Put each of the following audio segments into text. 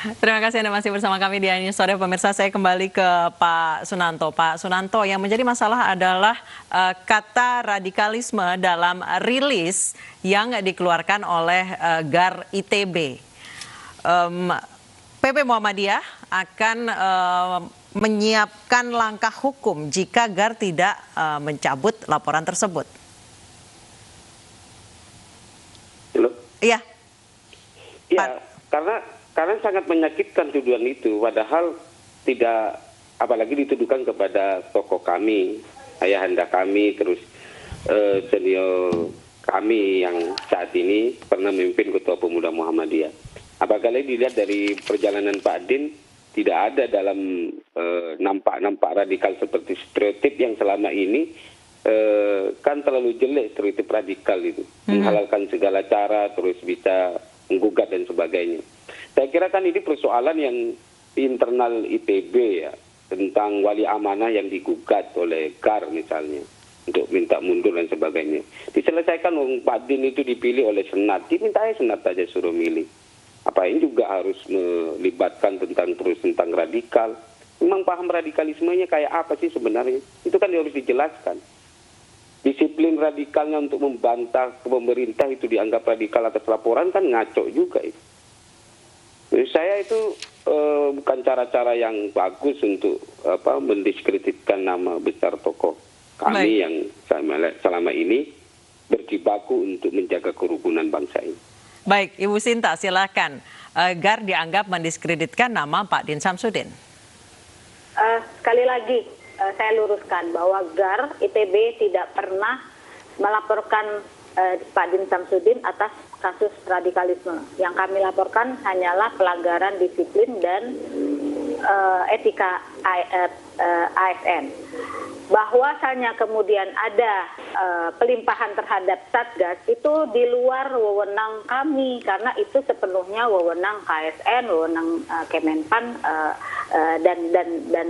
Terima kasih Anda masih bersama kami di News Sore. Pemirsa, saya kembali ke Pak Sunanto. Pak Sunanto, yang menjadi masalah adalah kata radikalisme dalam rilis yang dikeluarkan oleh GAR ITB. PP Muhammadiyah akan menyiapkan langkah hukum jika GAR tidak mencabut laporan tersebut. Halo? Iya. Ya, karena sangat menyakitkan tuduhan itu, padahal tidak, apalagi dituduhkan kepada tokoh kami, ayahanda kami, terus senior kami yang saat ini pernah memimpin Ketua Pemuda Muhammadiyah. Apalagi dilihat dari perjalanan Pak Din, tidak ada dalam nampak radikal seperti stereotip yang selama ini kan terlalu jelek stereotip radikal itu, menghalalkan segala cara, terus bisa menggugat dan sebagainya. Saya kira kan ini persoalan yang internal ITB ya, tentang wali amanah yang digugat oleh GAR misalnya, untuk minta mundur dan sebagainya. Diselesaikan Pak Din itu dipilih oleh Senat, diminta aja Senat aja suruh milih. Apa ini juga harus melibatkan tentang radikal. Memang paham radikalismenya kayak apa sih sebenarnya? Itu kan harus dijelaskan. Disiplin radikalnya untuk membantah pemerintah itu dianggap radikal atas laporan kan ngaco juga itu. Jadi saya itu bukan cara-cara yang bagus untuk mendiskreditkan nama besar tokoh kami yang selama ini berjibaku untuk menjaga kerukunan bangsa ini. Baik, Ibu Sinta silakan. GAR dianggap mendiskreditkan nama Pak Din Samsudin. Sekali lagi saya luruskan bahwa GAR ITB tidak pernah melaporkan Pak Din Samsudin atas kasus radikalisme. Yang kami laporkan hanyalah pelanggaran disiplin dan etika ASN. Bahwasanya kemudian ada pelimpahan terhadap Satgas itu di luar wewenang kami, karena itu sepenuhnya wewenang KSN, wewenang Kemenpan dan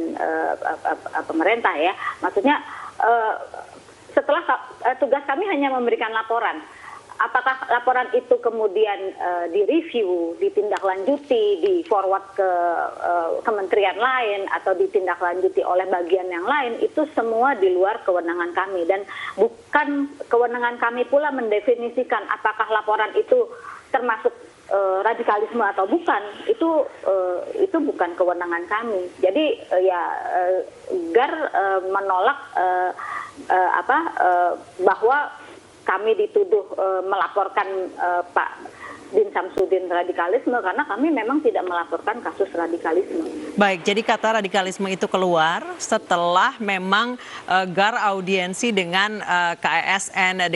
pemerintah ya. Maksudnya setelah tugas kami hanya memberikan laporan. Apakah laporan itu kemudian direview, ditindaklanjuti, di-forward ke kementerian lain, atau ditindaklanjuti oleh bagian yang lain, itu semua di luar kewenangan kami. Dan bukan kewenangan kami pula mendefinisikan apakah laporan itu termasuk radikalisme atau bukan. Itu bukan kewenangan kami. Jadi GAR menolak bahwa kami dituduh melaporkan Pak Din Samsudin radikalisme, karena kami memang tidak melaporkan kasus radikalisme. Baik, jadi kata radikalisme itu keluar setelah memang GAR audiensi dengan KASN,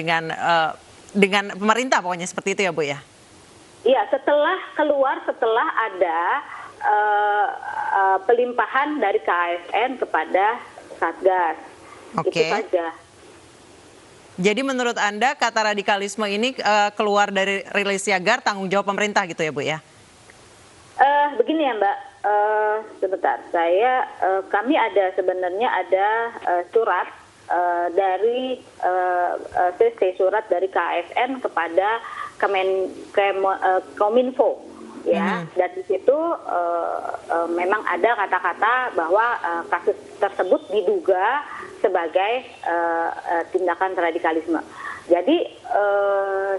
dengan pemerintah pokoknya seperti itu ya Bu ya? Iya, setelah ada pelimpahan dari KASN kepada Satgas. Oke. Itu saja. Jadi menurut Anda kata radikalisme ini keluar dari rilisnya GAR, tanggung jawab pemerintah gitu ya Bu ya? Begini ya Mbak, sebentar, kami sebenarnya ada surat dari surat dari KSN kepada Kominfo ya, dan di situ memang ada kata-kata bahwa kasus tersebut diduga sebagai tindakan radikalisme. Jadi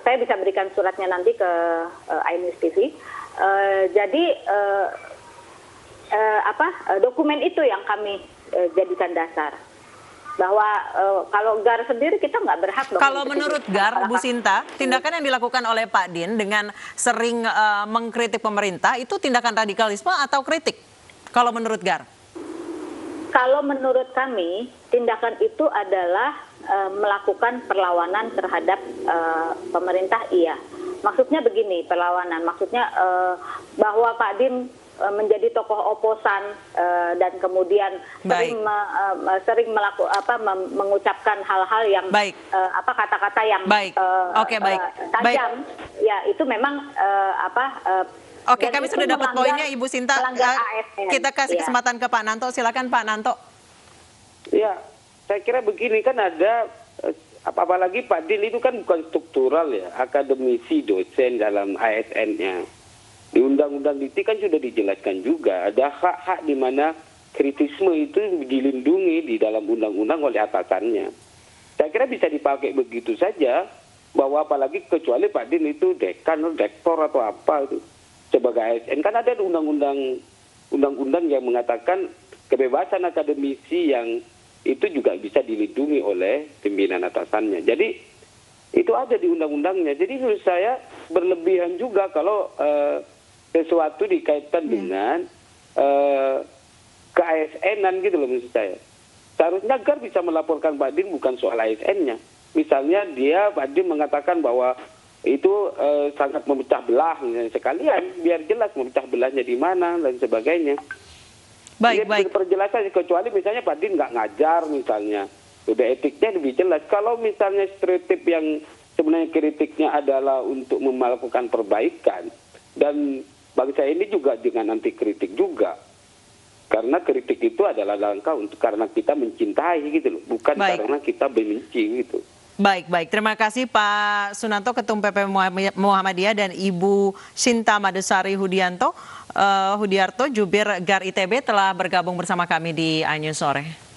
saya bisa berikan suratnya nanti ke iNews TV. Jadi dokumen itu yang kami jadikan dasar. Bahwa kalau GAR sendiri kita nggak berhak dong. Kalau menurut GAR, Bu Sinta, tindakan yang dilakukan oleh Pak Din dengan sering mengkritik pemerintah itu tindakan radikalisme atau kritik? Kalau menurut GAR? Kalau menurut kami, tindakan itu adalah melakukan perlawanan terhadap pemerintah, iya. Maksudnya begini, perlawanan. Maksudnya bahwa Pak Din menjadi tokoh oposan dan kemudian sering mengucapkan hal-hal yang kata-kata yang tajam. Ya, itu memang Oke, kami sudah dapat poinnya Ibu Sinta. Kita kasih kesempatan ke Pak Nanto. Silakan Pak Nanto. Ya, saya kira begini, kan ada apalagi Pak Din itu kan bukan struktural ya, akademisi dosen dalam ASN-nya. Di Undang-Undang ITE kan sudah dijelaskan juga ada hak-hak di mana kritisme itu dilindungi di dalam undang-undang oleh atasannya. Saya kira bisa dipakai begitu saja, bahwa apalagi kecuali Pak Din itu dekan, rektor atau apa itu sebagai ASN, kan ada undang-undang yang mengatakan kebebasan akademisi yang itu juga bisa dilindungi oleh pimpinan atasannya. Jadi itu ada di undang-undangnya. Jadi menurut saya berlebihan juga kalau sesuatu dikaitkan dengan ke-ASN-an gitu loh menurut saya. Seharusnya GAR bisa melaporkan Pak Din bukan soal ASN-nya. Misalnya Pak Din mengatakan bahwa itu sangat memecah belah, sekalian biar jelas memecah belahnya di mana dan sebagainya. Baik. Perjelasan, kecuali misalnya Pak Din nggak ngajar misalnya, udah etiknya lebih jelas. Kalau misalnya stereotip yang sebenarnya kritiknya adalah untuk melakukan perbaikan, dan bangsa ini juga dengan anti kritik juga. Karena kritik itu adalah langkah karena kita mencintai gitu loh, bukan karena kita benci gitu. Baik. Terima kasih Pak Sunanto, Ketum PP Muhammadiyah, dan Ibu Sinta Madesari Hudiarto, Jubir GAR ITB telah bergabung bersama kami di iNews Sore.